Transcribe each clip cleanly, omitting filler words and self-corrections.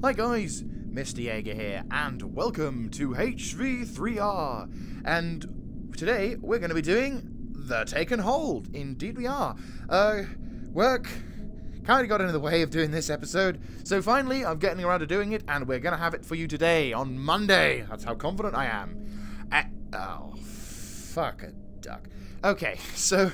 Hi guys, Mr. Jaeger here, and welcome to H3VR. And today we're going to be doing the Take and Hold. Indeed we are. Work kind of got in the way of doing this episode, so finally I'm getting around to doing it, and we're going to have it for you today, on Monday. That's how confident I am. Oh, fuck a duck. Okay, so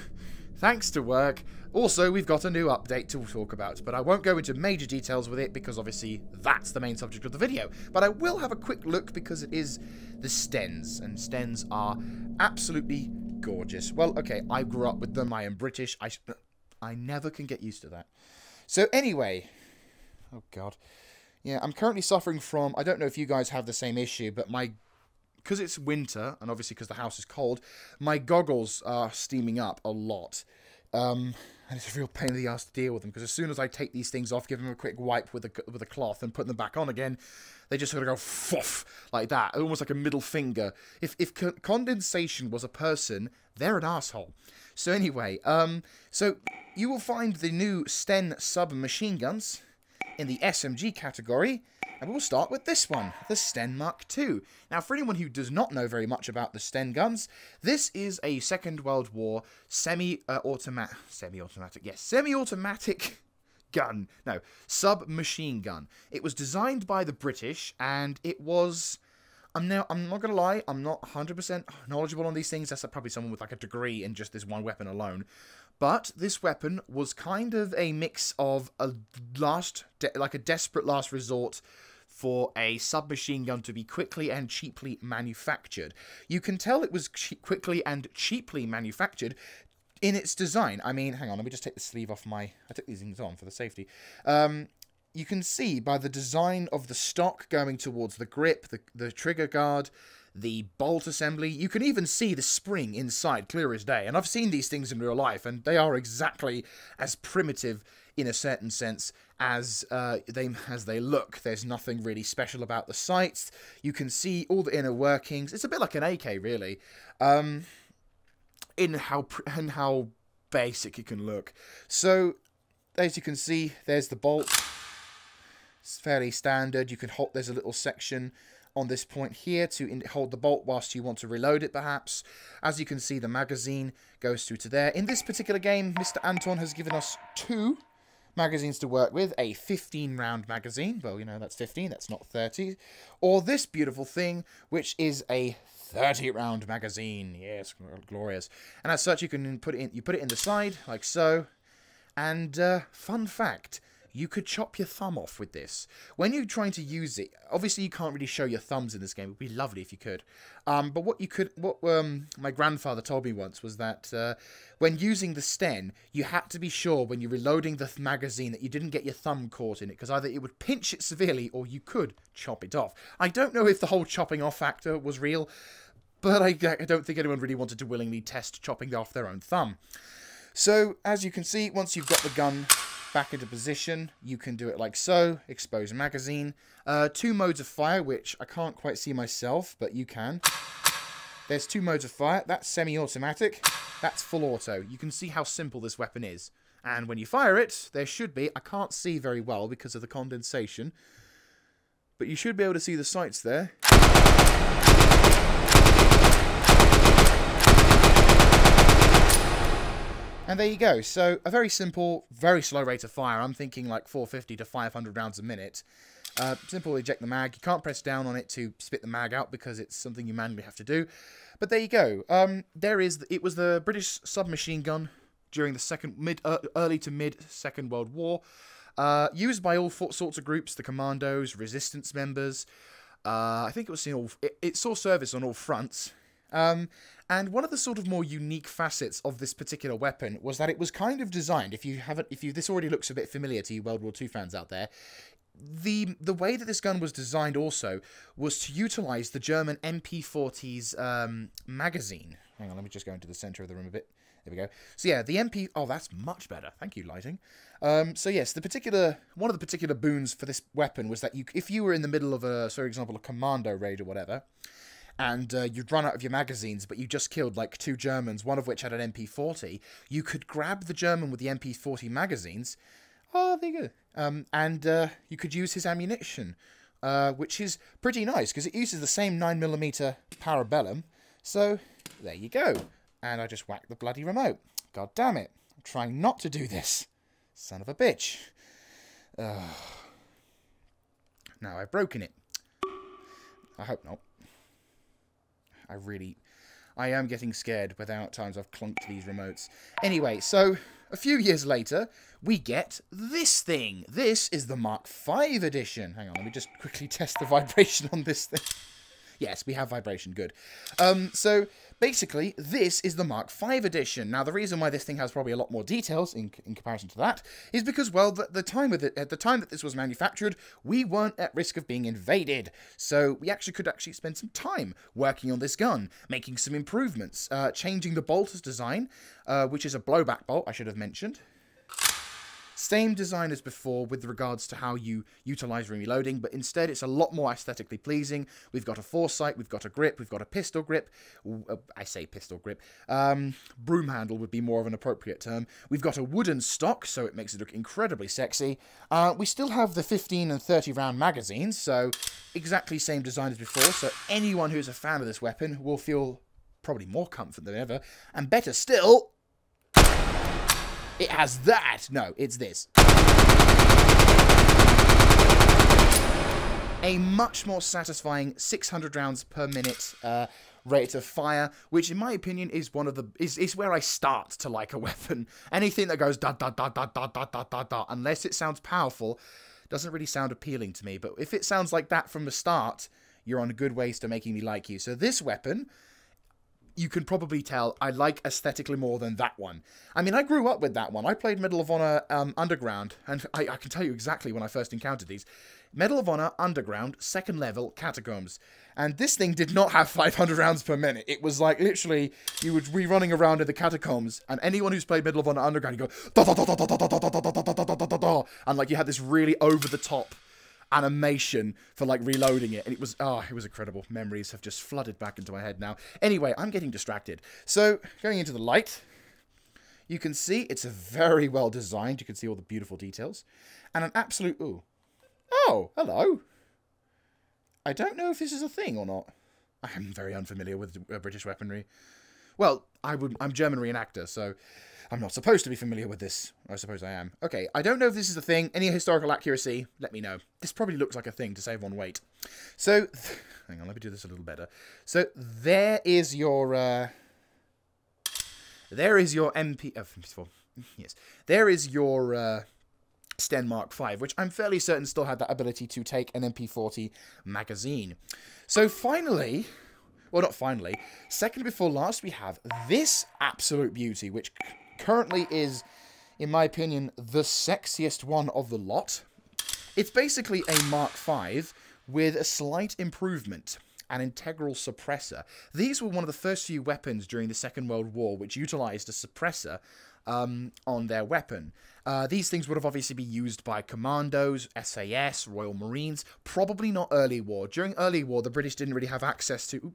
thanks to work. Also, we've got a new update to talk about, but I won't go into major details with it because obviously that's the main subject of the video. But I will have a quick look because it is the Stens, and Stens are absolutely gorgeous. Well, okay, I grew up with them. I am British. I never can get used to that. So anyway, oh god. Yeah, I'm currently suffering from, I don't know if you guys have the same issue, but because it's winter, and obviously because the house is cold, my goggles are steaming up a lot. And it's a real pain in the ass to deal with them, because as soon as I take these things off, give them a quick wipe with a cloth and put them back on again, they just sort of go foof, like that, almost like a middle finger. If condensation was a person, they're an asshole. So anyway, so you will find the new Sten submachine guns in the SMG category, and we'll start with this one, the Sten Mark II. Now, for anyone who does not know very much about the Sten guns, this is a Second World War semi-automatic gun. No, submachine gun. It was designed by the British, and it was... I'm not going to lie, I'm not 100% knowledgeable on these things. That's probably someone with like a degree in just this one weapon alone. But this weapon was kind of a mix of a desperate last resort for a submachine gun to be quickly and cheaply manufactured. You can tell it was quickly and cheaply manufactured in its design. I mean, hang on, let me just take the sleeve off I took these things on for the safety. You can see by the design of the stock going towards the grip, the trigger guard, the bolt assembly. You can even see the spring inside, clear as day. And I've seen these things in real life, and they are exactly as primitive in a certain sense as they look. There's nothing really special about the sights. You can see all the inner workings. It's a bit like an AK, really, in how basic it can look. So, as you can see, there's the bolt. It's fairly standard. You can hold. There's a little section on this point here to hold the bolt whilst you want to reload it, perhaps. As you can see, the magazine goes through to there. In this particular game, Mr. Anton has given us 2 magazines to work with. A 15-round magazine. Well, you know, that's 15. That's not 30. Or this beautiful thing, which is a 30-round magazine. Yes, glorious. And as such, you can put it in. You put it in the side like so. And fun fact, you could chop your thumb off with this. When you're trying to use it, obviously you can't really show your thumbs in this game. It would be lovely if you could. But what my grandfather told me once was that when using the Sten, you had to be sure when you're reloading the magazine that you didn't get your thumb caught in it, because either it would pinch it severely or you could chop it off. I don't know if the whole chopping off factor was real, but I don't think anyone really wanted to willingly test chopping off their own thumb. So, as you can see, once you've got the gun back into position, you can do it like so. Expose magazine. 2 modes of fire, which I can't quite see myself, but you can. There's 2 modes of fire. That's semi-automatic. That's full auto. You can see how simple this weapon is. And when you fire it, there should be... I can't see very well because of the condensation, but you should be able to see the sights there. And there you go. So, a very simple, very slow rate of fire. I'm thinking like 450 to 500 rounds a minute. Simple, eject the mag. You can't press down on it to spit the mag out because it's something you manually have to do. But there you go. It was the British submachine gun during the early to mid Second World War. Used by all sorts of groups, the commandos, resistance members. I think it saw service on all fronts. And one of the sort of more unique facets of this particular weapon was that it was kind of designed, this already looks a bit familiar to you World War II fans out there, the way that this gun was designed also was to utilize the German MP40's magazine. Hang on, let me just go into the center of the room a bit. There we go. So yeah, the oh, that's much better. Thank you, lighting. So yes, one of the particular boons for this weapon was that if you were in the middle of for example, a commando raid or whatever, and you'd run out of your magazines, but you just killed like 2 Germans, one of which had an MP40, you could grab the German with the MP40 magazines, Oh, there you go. And you could use his ammunition, which is pretty nice, because it uses the same 9mm Parabellum. So, there you go. And I just whacked the bloody remote. God damn it. I'm trying not to do this. Son of a bitch. Now I've broken it. I hope not. I am getting scared with how times I've clunked these remotes. Anyway, so a few years later, we get this thing. This is the Mark V edition. Hang on, let me just quickly test the vibration on this thing. Yes, we have vibration, good. So, basically, this is the Mark V edition. Now, the reason why this thing has probably a lot more details in comparison to that is because, well, at the time that this was manufactured, we weren't at risk of being invaded. So, we could spend some time working on this gun, making some improvements, changing the bolter's design, which is a blowback bolt, I should have mentioned. Same design as before with regards to how you utilize reloading, but instead it's a lot more aesthetically pleasing. We've got a foresight, we've got a grip, we've got a pistol grip. I say pistol grip. Broom handle would be more of an appropriate term. We've got a wooden stock, so it makes it look incredibly sexy. We still have the 15 and 30 round magazines, so exactly same design as before, so anyone who's a fan of this weapon will feel probably more comfort than ever. And better still, it has that! No, it's this. A much more satisfying 600 rounds per minute rate of fire, which in my opinion is is where I start to like a weapon. Anything that goes da da da da da da da da da, unless it sounds powerful, doesn't really sound appealing to me. But if it sounds like that from the start, you're on good ways to making me like you. So this weapon, you can probably tell I like aesthetically more than that one. I mean, I grew up with that one. I played Medal of Honor Underground, and I can tell you exactly when I first encountered these. Medal of Honor Underground, second level, Catacombs. And this thing did not have 500 rounds per minute. It was like, literally, you would be running around in the Catacombs, and anyone who's played Medal of Honor Underground, you go, da da da da da da da da da da da da da da, and like you had this really over-the-top animation for like reloading it, and it was incredible. Memories have just flooded back into my head now. Anyway, I'm getting distracted. So going into the light, you can see it's very well designed. You can see all the beautiful details and an absolute oh, hello. I don't know if this is a thing or not. I am very unfamiliar with British weaponry. Well, I'm German reenactor, so I'm not supposed to be familiar with this. I suppose I am. Okay, I don't know if this is a thing. Any historical accuracy, let me know. This probably looks like a thing to save on weight. So, hang on, let me do this a little better. So, there is your MP... Oh, yes. There is your Sten Mark V, which I'm fairly certain still had that ability to take an MP40 magazine. So, finally... Well, not finally. Second before last, we have this absolute beauty, which currently is, in my opinion, the sexiest one of the lot. It's basically a Mark V with a slight improvement, an integral suppressor. These were one of the first few weapons during the Second World War which utilized a suppressor on their weapon. These things would have obviously been used by commandos, SAS, Royal Marines, probably not early war. During early war, the British didn't really have access to...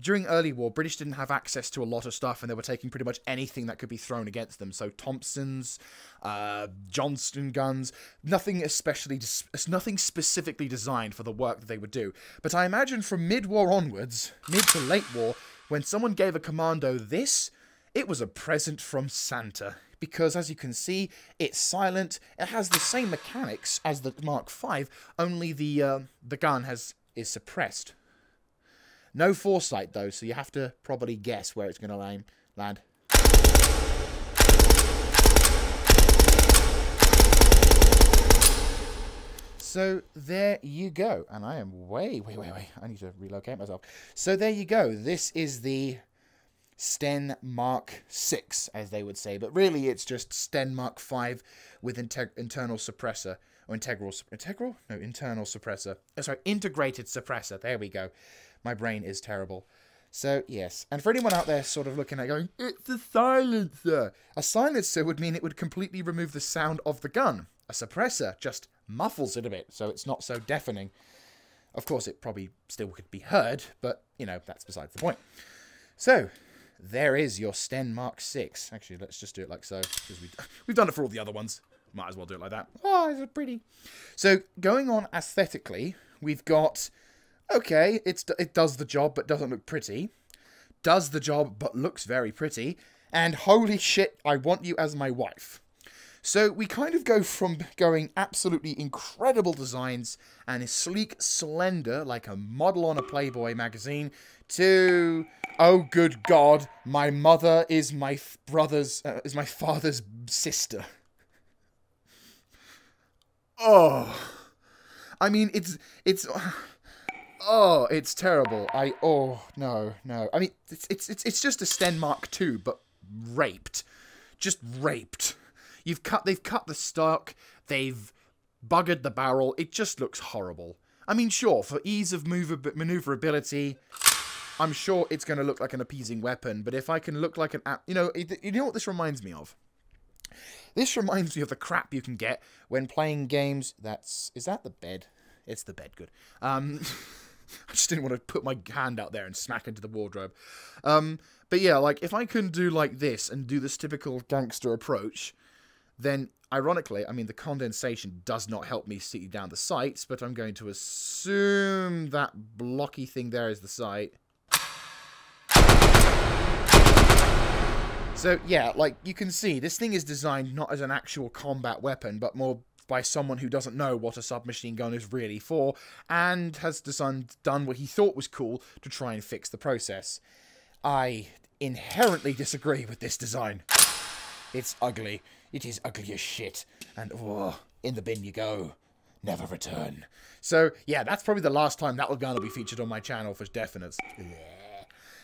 during early war, British didn't have access to a lot of stuff, and they were taking pretty much anything that could be thrown against them. So Thompsons, Johnston guns, nothing specifically designed for the work that they would do. But I imagine from mid-war onwards, mid to late war, when someone gave a commando this, it was a present from Santa. Because, as you can see, it's silent. It has the same mechanics as the Mark V, only the gun is suppressed. No foresight, though, so you have to probably guess where it's going to land. So, there you go. And I am way. I need to relocate myself. So, there you go. This is the Sten Mark VI, as they would say, but really it's just Sten Mark V with internal suppressor, or internal suppressor. Oh, sorry, integrated suppressor. There we go. My brain is terrible. So, yes. And for anyone out there sort of looking at going, it's a silencer. A silencer would mean it would completely remove the sound of the gun. A suppressor just muffles it a bit, so it's not so deafening. Of course, it probably still could be heard, but, you know, that's besides the point. So, there is your Sten Mark VI. Actually, let's just do it like so, because we've done it for all the other ones. Might as well do it like that. Oh, it's pretty. So, going on aesthetically, we've got... Okay, it does the job, but doesn't look pretty. Does the job, but looks very pretty. And holy shit, I want you as my wife. So we kind of go from going absolutely incredible designs and is sleek, slender, like a model on a Playboy magazine, to, oh good God, my mother is my father's sister. Oh, I mean, oh, it's terrible. Oh, no. I mean, it's just a Sten Mark II, but raped. Just raped. They've cut the stock, they've buggered the barrel, it just looks horrible. I mean, sure, for ease of maneuverability, I'm sure it's going to look like an appeasing weapon, but if I can look like an... You know what this reminds me of? This reminds me of the crap you can get when playing games Is that the bed? It's the bed, good. I just didn't want to put my hand out there and smack into the wardrobe. But yeah, like, if I can do like this and do this typical gangster approach, then, ironically, I mean, the condensation does not help me see down the sights, but I'm going to assume that blocky thing there is the sight. So, yeah, like, you can see, this thing is designed not as an actual combat weapon, but more by someone who doesn't know what a submachine gun is really for, and has done what he thought was cool to try and fix the process. I inherently disagree with this design. It's ugly. It is ugly as shit. And, oh, in the bin you go. Never return. So, yeah, that's probably the last time that gun will be featured on my channel for definite.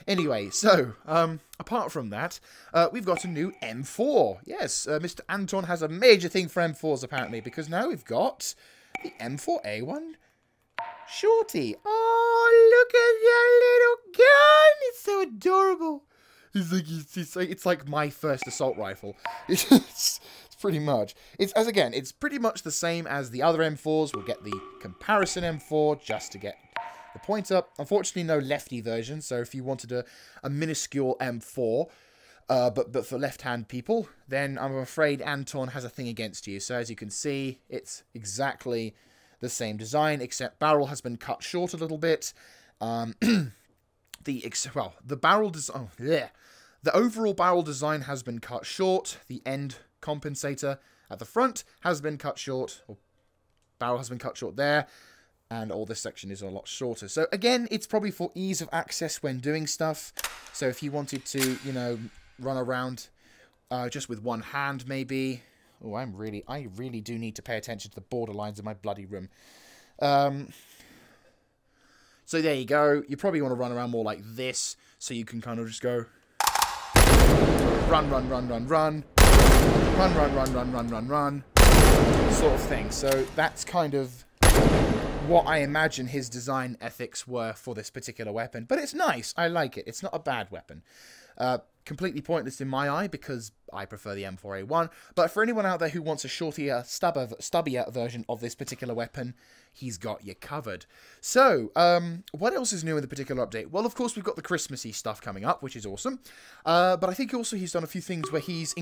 Anyway, so, apart from that, we've got a new M4. Yes, Mr. Anton has a major thing for M4s, apparently, because now we've got the M4A1 Shorty. Oh, look at that little gun! It's so adorable. It's like my first assault rifle. It's pretty much. It's pretty much the same as the other M4s. We'll get the comparison M4 just to get the point up. Unfortunately, no lefty version. So if you wanted a minuscule M4, but for left-hand people, then I'm afraid Anton has a thing against you. So as you can see, it's exactly the same design, except barrel has been cut short a little bit. The barrel design... Oh, yeah. The overall barrel design has been cut short. The end compensator at the front has been cut short. Or barrel has been cut short there. And all this section is a lot shorter. So, again, it's probably for ease of access when doing stuff. So, if you wanted to, you know, run around just with one hand, maybe... Oh, I really do need to pay attention to the borderlines of my bloody room. So there you go. You probably want to run around more like this, so you can kind of just go run, run, run, run, run, run, run, run, run, run, run, run, sort of thing. So that's kind of what I imagine his design ethics were for this particular weapon. But it's nice. I like it. It's not a bad weapon. Completely pointless in my eye because I prefer the M4A1. But for anyone out there who wants a shortier, stubbier version of this particular weapon, he's got you covered. So, what else is new in the particular update? Well, of course, we've got the Christmassy stuff coming up, which is awesome. But I think also he's done a few things where he's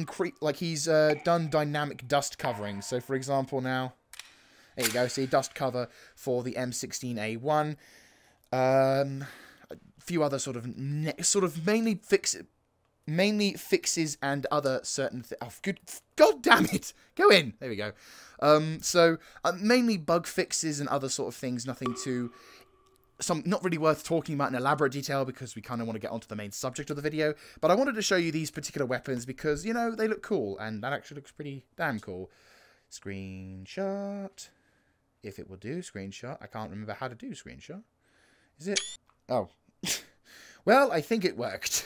done dynamic dust covering. So, for example, now, there you go. See, dust cover for the M16A1. A few other sort of mainly fixes and other certain oh, good God damn it, go in, there we go. Mainly bug fixes and other sort of things, nothing too not really worth talking about in elaborate detail because we kind of want to get onto the main subject of the video. But I wanted to show you these particular weapons because, you know, they look cool, and that actually looks pretty damn cool. Screenshot, if it will do screenshot. I can't remember how to do screenshot. Is it? Oh. Well, I think it worked.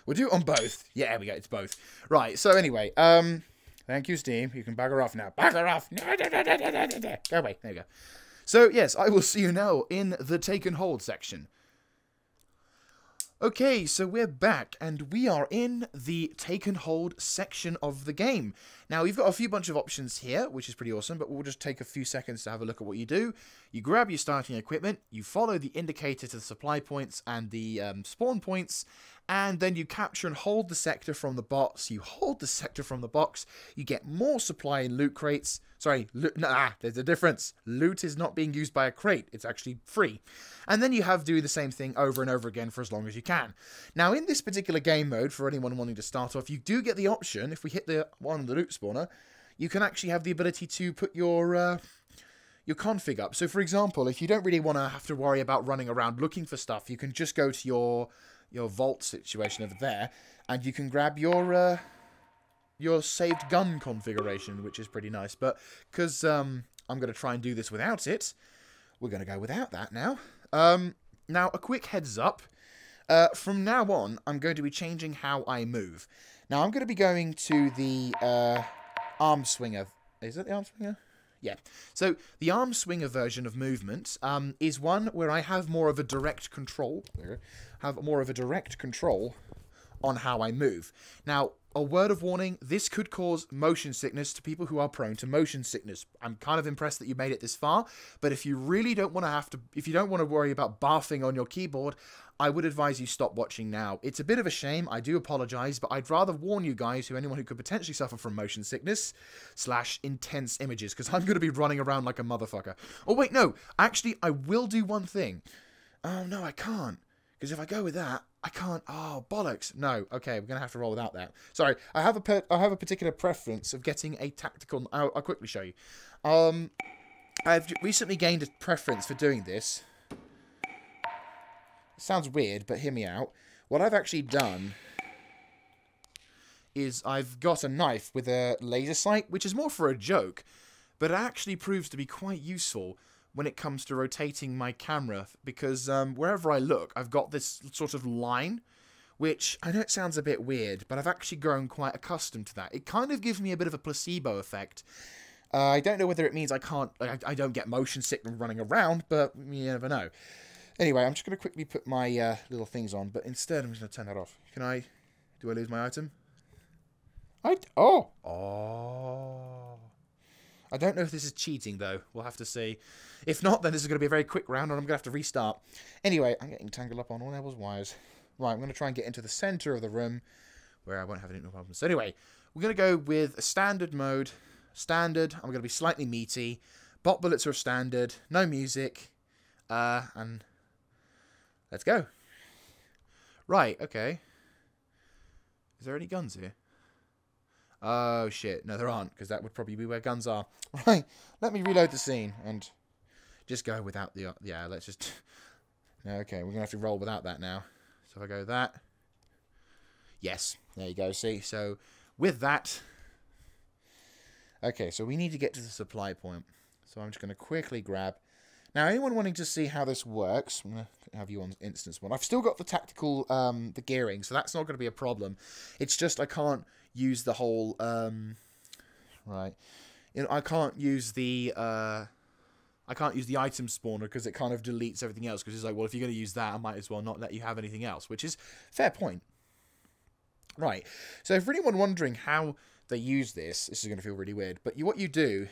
We'll do it on both. Yeah, there we go. It's both. Right. So anyway, thank you, Steam. You can bugger off now. Bugger off. Go away. There you go. So yes, I will see you now in the take and hold section. Okay, so we're back, and we are in the take and hold section of the game. Now, you've got a few bunch of options here, which is pretty awesome, but we'll just take a few seconds to have a look at what you do. You grab your starting equipment, you follow the indicator to the supply points and the spawn points, and then you capture and hold the sector from the box. You hold the sector from the box, you get more supply in loot crates. Sorry, there's a difference. Loot is not being used by a crate. It's actually free. And then you have to do the same thing over and over again for as long as you can. Now, in this particular game mode, for anyone wanting to start off, you do get the option, if we hit the one on the loot spawner, you can actually have the ability to put your config up. So, for example, if you don't really want to have to worry about running around looking for stuff, you can just go to your vault situation over there, and you can grab your saved gun configuration, which is pretty nice. But because I'm going to try and do this without it, we're going to go without that now. Now, a quick heads up. From now on, I'm going to be changing how I move. Now, I'm going to be going to the arm swinger. Is it the arm swinger? Yeah. So, the arm swinger version of movement is one where I have more of a direct control. On how I move. Now, a word of warning, this could cause motion sickness to people who are prone to motion sickness. I'm kind of impressed that you made it this far, but if you really don't want to if you don't want to worry about barfing on your keyboard, I would advise you stop watching now. It's a bit of a shame, I do apologize, but I'd rather warn you guys, anyone who could potentially suffer from motion sickness / intense images, because I'm going to be running around like a motherfucker. Oh wait, no, actually, I will do one thing. Oh no, I can't, because if I go with that, I can't. Oh, bollocks. No. Okay, we're going to have to roll without that. Sorry, I have a particular preference of getting a tactical... I'll quickly show you. I've recently gained a preference for doing this. It sounds weird, but hear me out. What I've actually done is I've got a knife with a laser sight, which is more for a joke, but it actually proves to be quite useful when it comes to rotating my camera, because wherever I look, I've got this sort of line, which I know it sounds a bit weird, but I've actually grown quite accustomed to that. It kind of gives me a bit of a placebo effect. I don't know whether it means I don't get motion sick from running around, but you never know. Anyway, I'm just going to quickly put my little things on, but instead I'm just going to turn that off. Do I lose my item? Oh! I don't know if this is cheating, though. We'll have to see. If not, then this is going to be a very quick round, and I'm going to have to restart. Anyway, I'm getting tangled up on all those wires. Right, I'm going to try and get into the center of the room, where I won't have any problems. So anyway, we're going to go with a standard mode. Standard. I'm going to be slightly meaty. Bot bullets are standard. No music. And let's go. Right, okay. Is there any guns here? Oh, shit. No, there aren't, because that would probably be where guns are. Right, let me reload the scene and just go without the... Yeah, let's just... Okay, we're going to have to roll without that now. So if I go that... Yes, there you go, see? So, with that... Okay, so we need to get to the supply point. So I'm just going to quickly grab... Now, anyone wanting to see how this works, I'm going to have you on instance one. I've still got the tactical, the gearing, so that's not going to be a problem. It's just I can't use the whole, right. I can't use the item spawner because it kind of deletes everything else. Because it's like, well, if you're going to use that, I might as well not let you have anything else, which is fair point. Right. So, for anyone wondering how they use this is going to feel really weird. But what you do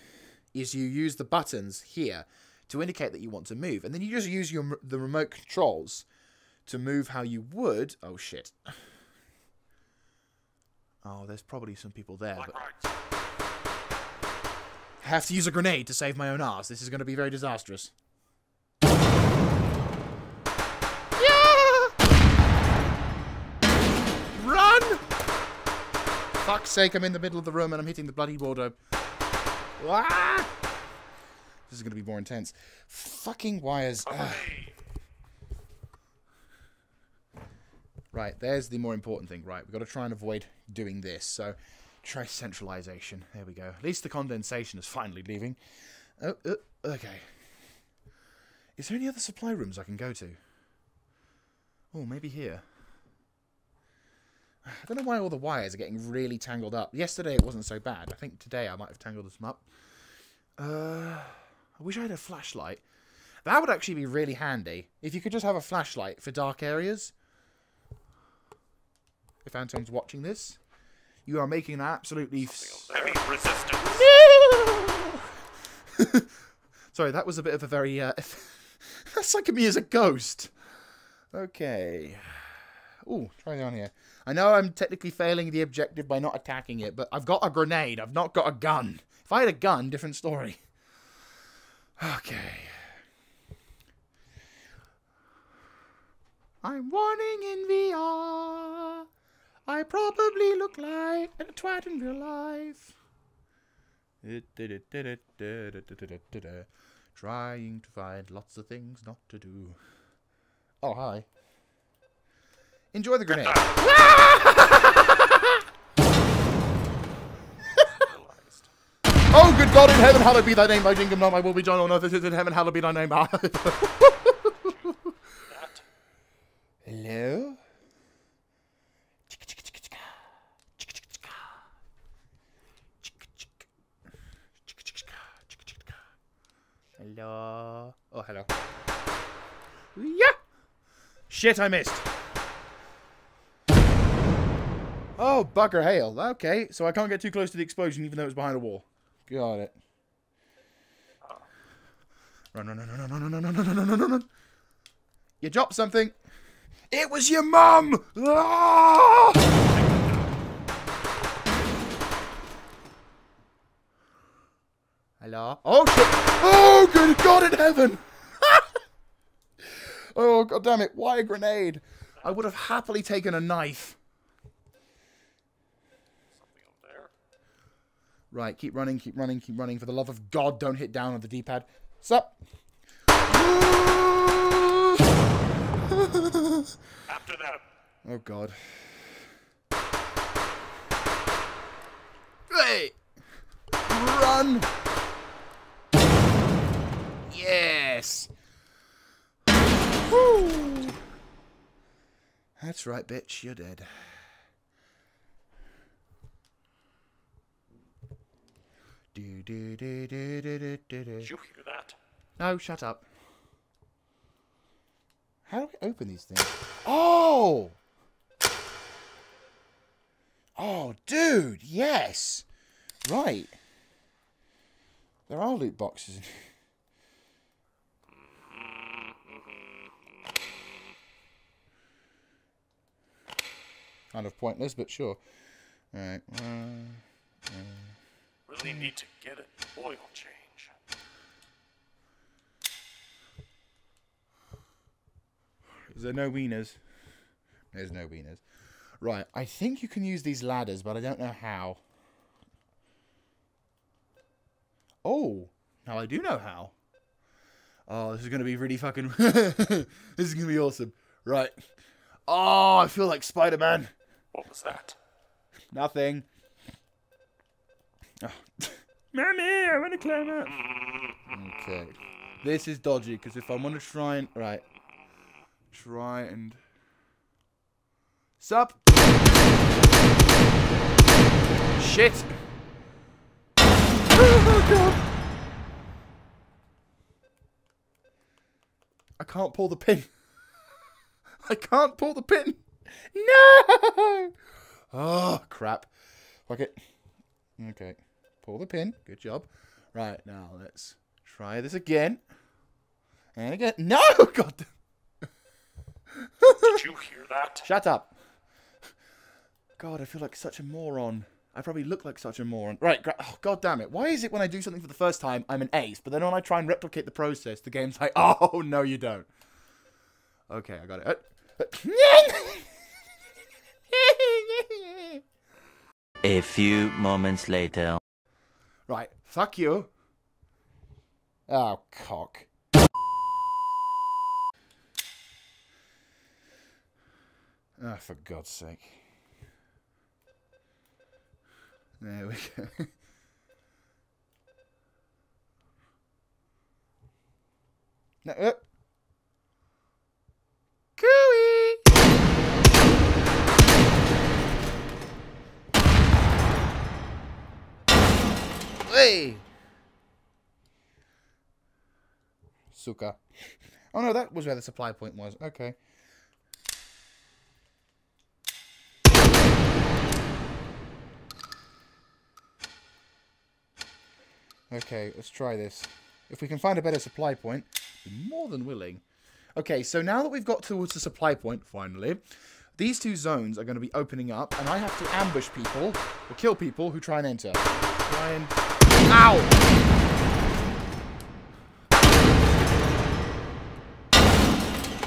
is you use the buttons here to indicate that you want to move. And then you just use the remote controls to move how you would. Oh, shit. Oh, there's probably some people there. But I have to use a grenade to save my own arse. This is going to be very disastrous. Yeah! Run! Fuck's sake, I'm in the middle of the room and I'm hitting the bloody wardrobe. Ah! This is going to be more intense. Fucking wires. Right, there's the more important thing. Right, we've got to try and avoid doing this. So, try centralization. There we go. At least the condensation is finally leaving. Oh, okay. Is there any other supply rooms I can go to? Oh, maybe here. I don't know why all the wires are getting really tangled up. Yesterday it wasn't so bad. I think today I might have tangled them up. I wish I had a flashlight. That would actually be really handy. If you could just have a flashlight for dark areas. If Anton's watching this. You are making an absolutely... Heavy resistance. Sorry, that was a bit of a very... That's like me as a ghost. Okay. Ooh, try down here. I know I'm technically failing the objective by not attacking it, but I've got a grenade. I've not got a gun. If I had a gun, different story. Okay. I'm warning in VR. I probably look like a twat in real life. Trying to find lots of things not to do. Oh, hi. Enjoy the grenade. Oh, good God in heaven, hallowed be thy name, thy kingdom come, I will be done on earth as it is in heaven, hallowed be thy name. Hello? Hello? Oh, hello. Yeah! Shit, I missed. Oh, bugger hail. Okay, so I can't get too close to the explosion even though it's behind a wall. Got it. Run, run, run, run, run, run, run, run, run, run, run, run. You dropped something. It was your mum! Ah! Hello? Oh, shit. Oh, good God in heaven! Oh, God damn it. Why a grenade? I would have happily taken a knife. Something up there. Right, keep running, keep running, keep running. For the love of God, don't hit down on the D-pad. Sup? After that. Oh, God. Hey! Run! Yes! Woo! That's right, bitch. You're dead. Did you hear that? No, shut up. How do we open these things? Oh! Oh, dude, yes! Right. There are loot boxes. Kind of pointless, but sure. Alright. Really need to get an oil change. Is there no wieners? There's no wieners. Right, I think you can use these ladders, but I don't know how. Oh, now I do know how. Oh, this is going to be really fucking... This is going to be awesome. Right. Oh, I feel like Spider-Man. What was that? Nothing. Oh. Mommy, I want to climb up. Okay. This is dodgy, because if I want to try and... Right. Try and... Sup? Shit. Oh, God. I can't pull the pin. I can't pull the pin. No! Oh, crap. Fuck it. Okay. Pull the pin. Good job. Right, now let's try this again. And again. No! God. Did you hear that? Shut up. God, I feel like such a moron. I probably look like such a moron. Right, oh, God damn it. Why is it when I do something for the first time, I'm an ace, but then when I try and replicate the process, the game's like, oh, no, you don't. Okay, I got it. A few moments later. Right, fuck you. Oh, cock. Oh, for God's sake. There we go. No, Cooey! Hey! Suka. Oh no, that was where the supply point was. Okay. Okay, let's try this. If we can find a better supply point, I'm more than willing. Okay, so now that we've got towards the supply point, finally, these two zones are going to be opening up, and I have to ambush people, or kill people who try and enter. Try and... Ow!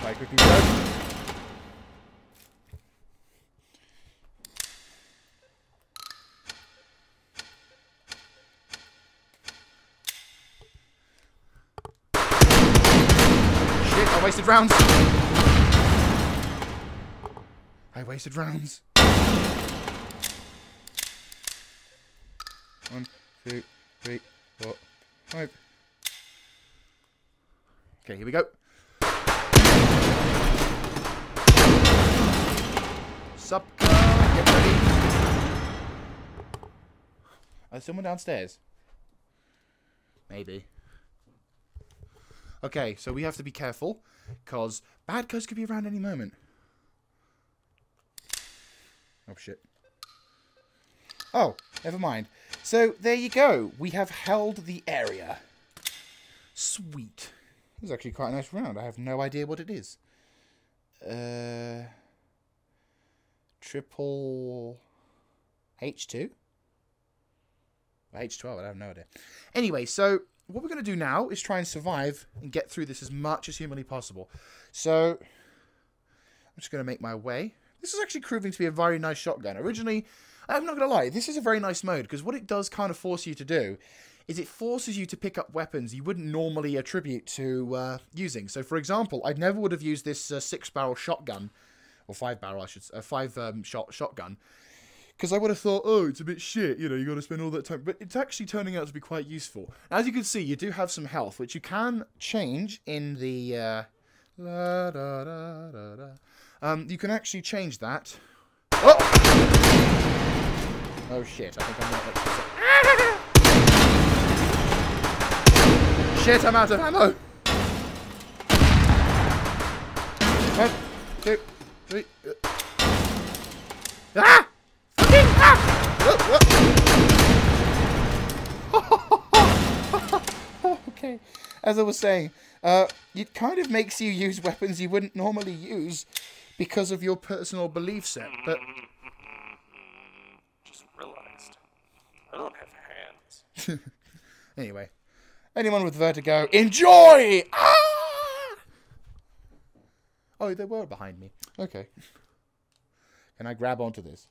Right, quickly reload. I wasted rounds. I wasted rounds. 1, 2, 3, 4, 5. Okay, here we go. Sup, get ready. Is someone downstairs? Maybe. Okay, so we have to be careful, because bad guys could be around any moment. Oh, shit. Oh, never mind. So, there you go. We have held the area. Sweet. It was actually quite a nice round. I have no idea what it is. Triple... H2? H12, I have no idea. Anyway, so... what we're going to do now is try and survive and get through this as much as humanly possible. So, I'm just going to make my way. This is actually proving to be a very nice shotgun. Originally, I'm not going to lie, this is a very nice mode, because what it does kind of force you to do is it forces you to pick up weapons you wouldn't normally attribute to using. So, for example, I never would have used this 6-barrel shotgun, or 5-barrel, I should say, 5-shot shotgun, because I would have thought, oh, it's a bit shit, you know, you got to spend all that time. But it's actually turning out to be quite useful. As you can see, you do have some health, which you can change in the... you can actually change that. Oh! Oh, shit. I think I'm not... Shit, I'm out of ammo! 1, 2, 3... Ah! Okay, as I was saying, it kind of makes you use weapons you wouldn't normally use because of your personal belief set, but... Just realized, I don't have hands. Anyway, anyone with vertigo, enjoy! Ah! Oh, they were behind me. Okay. Can I grab onto this?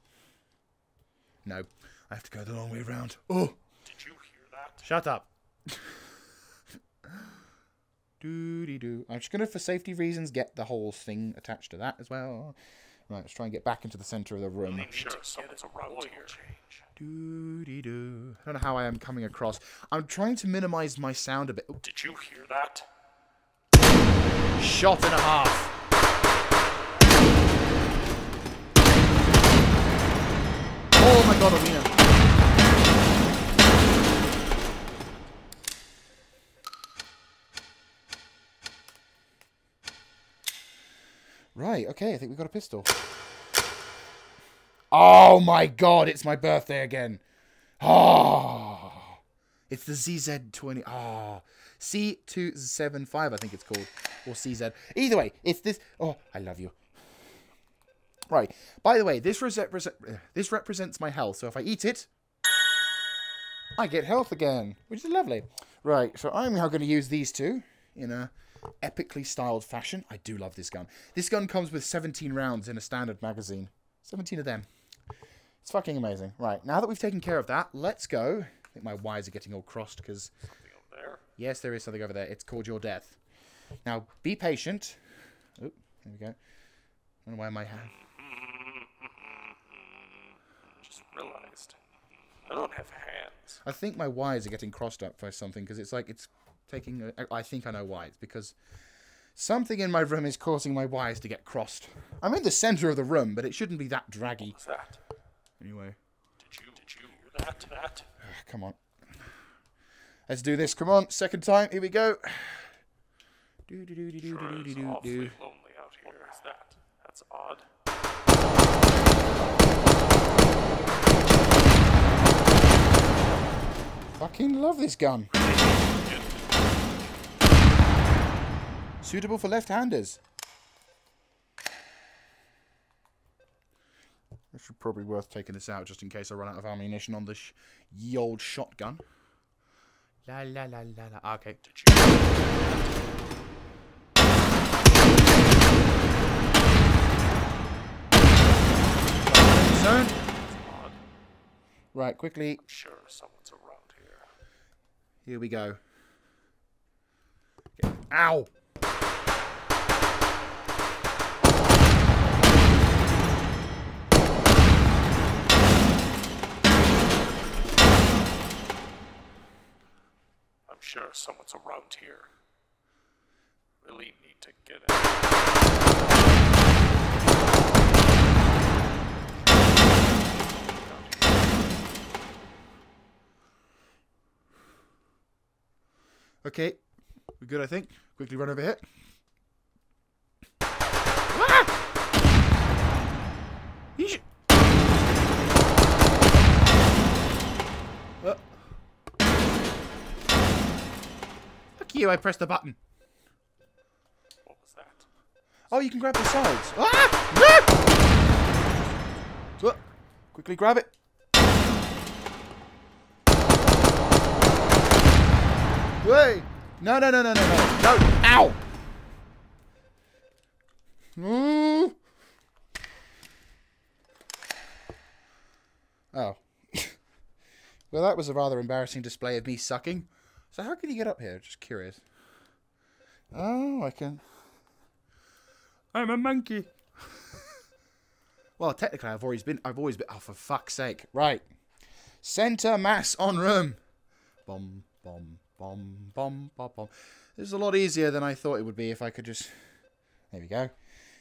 No, I have to go the long way around. Oh! Did you hear that? Shut up. Doo-dee-doo. I'm just going to, for safety reasons, get the whole thing attached to that as well. Right, let's try and get back into the center of the room. Sure, someone's around here. Doo-dee-doo. I don't know how I am coming across. I'm trying to minimize my sound a bit. Ooh. Did you hear that? Shot and a half. Oh my god, Alina. Right, okay, I think we've got a pistol. Oh my god, it's my birthday again. Oh, it's the ZZ20. Oh, C275, I think it's called. Or CZ. Either way, it's this. Oh, I love you. Right, by the way, this represents my health, so if I eat it, I get health again, which is lovely. Right, so I'm now going to use these two in a epically styled fashion. I do love this gun. This gun comes with 17 rounds in a standard magazine. 17 of them. It's fucking amazing. Right, now that we've taken care of that, let's go. I think my wires are getting all crossed because... Something over there? Yes, there is something over there. It's called your death. Now, be patient. Oh, there we go. I don't know why my hand... Just realized, I don't have hands. I think my wires are getting crossed up by something because it's like it's taking... I think I know why. It's because something in my room is causing my wires to get crossed. I'm in the center of the room, but it shouldn't be that draggy. What's that? Anyway. Did you hear that? Come on. Let's do this. Come on. Second time. Here we go. Sure is awfully lonely out here. What is that? That's odd. fucking love this gun. Suitable for left-handers. It's probably worth taking this out just in case I run out of ammunition on this ye old shotgun. La la la la la. Okay. Zone. Right, quickly. I'm sure someone's around here. Here we go. Okay. Ow! I'm sure someone's around here. Really need to get in. Okay, we're good, I think. Quickly run over here. Ah! Fuck you, I pressed the button. What was that? Oh, you can grab the sides. Ah! No! Quickly grab it. Wait! No, no, no, no, no, no. No! Ow! Ooh. Oh. Well, that was a rather embarrassing display of me sucking. So how can you get up here? Just curious. Oh, I can... I'm a monkey. Well, technically, I've always been... Oh, for fuck's sake. Right. Center mass on room. Bomb, bomb. Bom, bom, bom, bom. This is a lot easier than I thought it would be if I could just... There we go.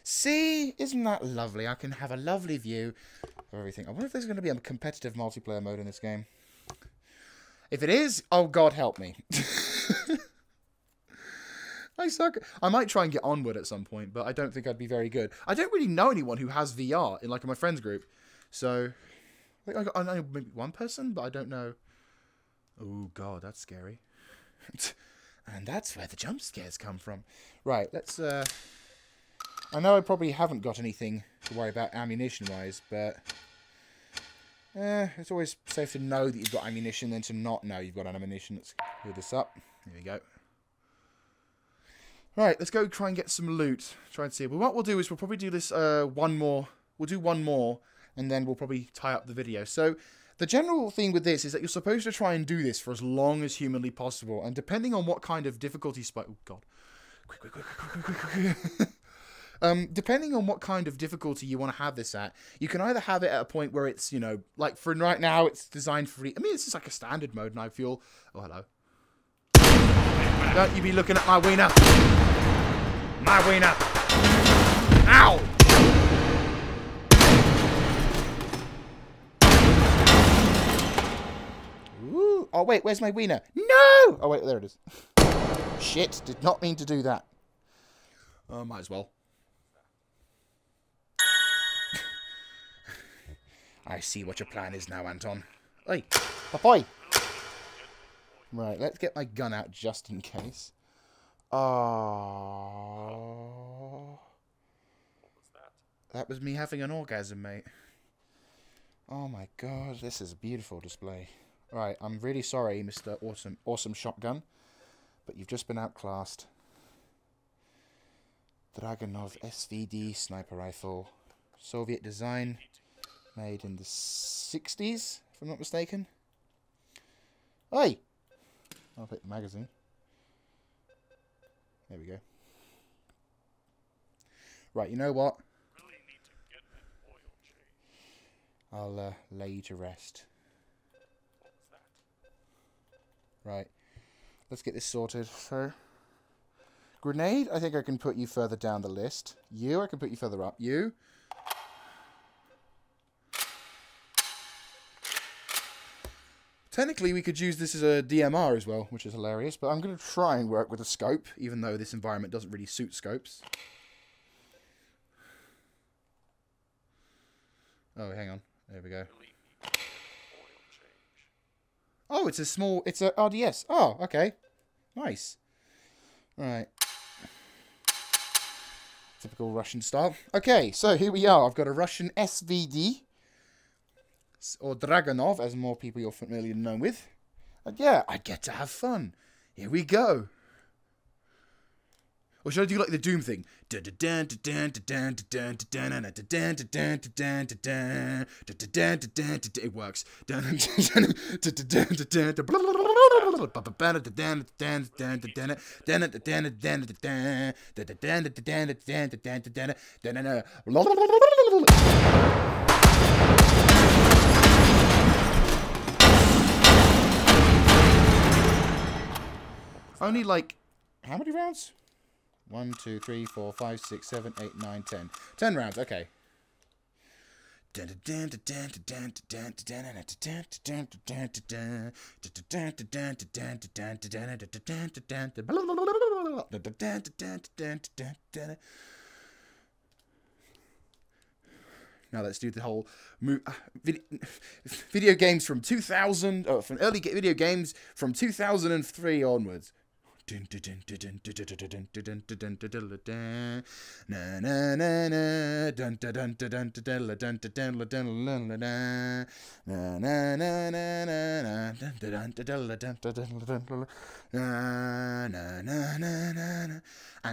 See? Isn't that lovely? I can have a lovely view of everything. I wonder if there's going to be a competitive multiplayer mode in this game. If it is, oh God help me. I suck. I might try and get onward at some point, but I don't think I'd be very good. I don't really know anyone who has VR in like my friends group. So, I know maybe one person, but I don't know. Oh God, that's scary. And that's where the jump scares come from. Right, let's... I know I probably haven't got anything to worry about ammunition-wise, but... it's always safe to know that you've got ammunition than to not know you've got ammunition. Let's clear this up. Here we go. Right, let's go try and get some loot. Try and see. But what we'll do is we'll probably do this one more. We'll do one more, and then we'll probably tie up the video. So... The general thing with this is that you're supposed to try and do this for as long as humanly possible, and depending on what kind of difficulty spike... Oh, God. Quick. Depending on what kind of difficulty you want to have this at, you can either have it at a point where it's, you know, like for right now, it's designed for... I mean, it's just like a standard mode, and I feel... Oh, hello. Don't you be looking at my wiener. My wiener. Ow! Ooh. Oh, wait, where's my wiener? No! Oh, wait, there it is. Shit, did not mean to do that. Might as well. I see what your plan is now, Anton. Hey, boy. Right, let's get my gun out just in case. Oh. That was me having an orgasm, mate. Oh my God, this is a beautiful display. Right, I'm really sorry, Mr. Awesome Shotgun, but you've just been outclassed. Dragunov SVD sniper rifle, Soviet design, made in the 60s, if I'm not mistaken. Oi! I'll take the magazine. There we go. Right, you know what? I'll lay you to rest. Right, let's get this sorted. So, grenade, I think I can put you further down the list. You, I can put you further up. You. Technically, we could use this as a DMR as well, which is hilarious, but I'm going to try and work with a scope, even though this environment doesn't really suit scopes. Oh, hang on. There we go. Oh, it's a small... It's a RDS. Oh, okay. Nice. Right. Typical Russian style. Okay, so here we are. I've got a Russian SVD. Or Dragonov, as more people you're familiar known with. And yeah, I get to have fun. Here we go. Or should I do like the Doom thing? It works. Only like, how many rounds? 1, 2, 3, 4, 5, 6, 7, 8, 9, 10. 10 rounds, okay. Now let's do the whole video games from 2000, or from early video games from 2003 onwards. And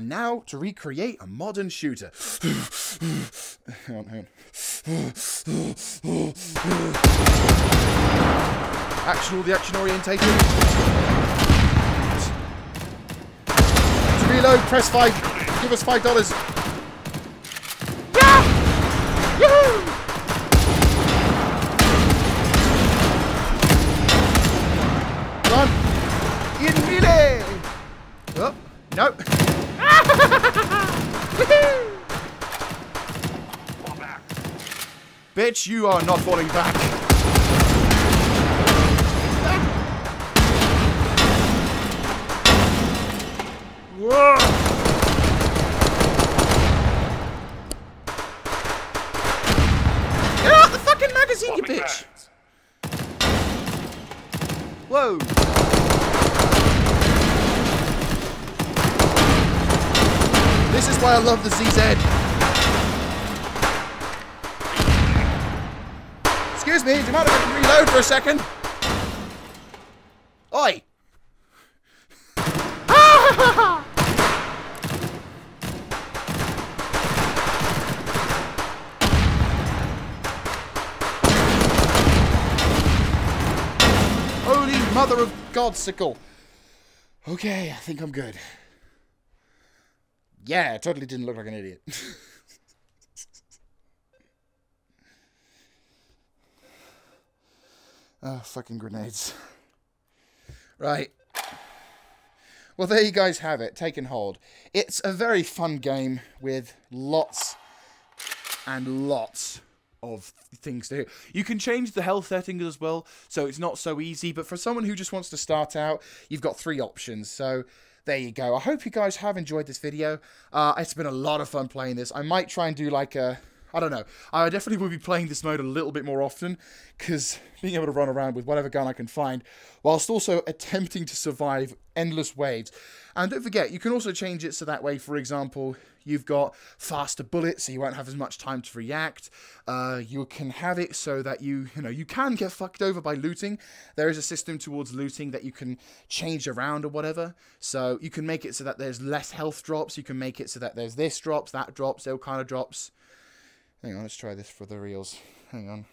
now to recreate a modern shooter. Hang on. The action orientated. Reload, press 5. Give us $5. Yeah! Yahoo! Come on. In melee! Oh, no. Fall back. Bitch, you are not falling back. Whoa! Get out the fucking magazine, you bitch! Whoa! This is why I love the ZZ. Excuse me, do you mind if I can reload for a second? Oi! Holy mother of Godsicle. Okay, I think I'm good. Yeah, it totally didn't look like an idiot. Oh, fucking grenades. Right. Well, there you guys have it. Taken hold. It's a very fun game with lots and lots of things to do. You can change the health settings as well, so it's not so easy. But for someone who just wants to start out, you've got 3 options. So there you go. I hope you guys have enjoyed this video. It's been a lot of fun playing this. I might try and do like a... I don't know. I definitely will be playing this mode a little bit more often, because being able to run around with whatever gun I can find, whilst also attempting to survive endless waves. And don't forget, you can also change it so that way, for example, you've got faster bullets, so you won't have as much time to react. You can have it so that you can get fucked over by looting. There is a system towards looting that you can change around or whatever. So you can make it so that there's less health drops. You can make it so that there's this drops, that drops, all kind of drops. Hang on, let's try this for the reals. Hang on.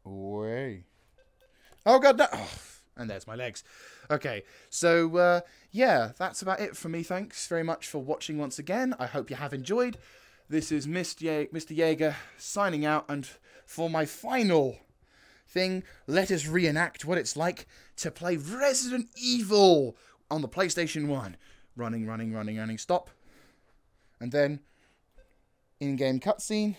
Way. Oh, God, no. Oh, and there's my legs. Okay, so, yeah, that's about it for me. Thanks very much for watching once again. I hope you have enjoyed. This is Mr. Jaeger signing out. And for my final thing, let us reenact what it's like to play Resident Evil on the PlayStation 1. Running, stop. And then... in-game cutscene.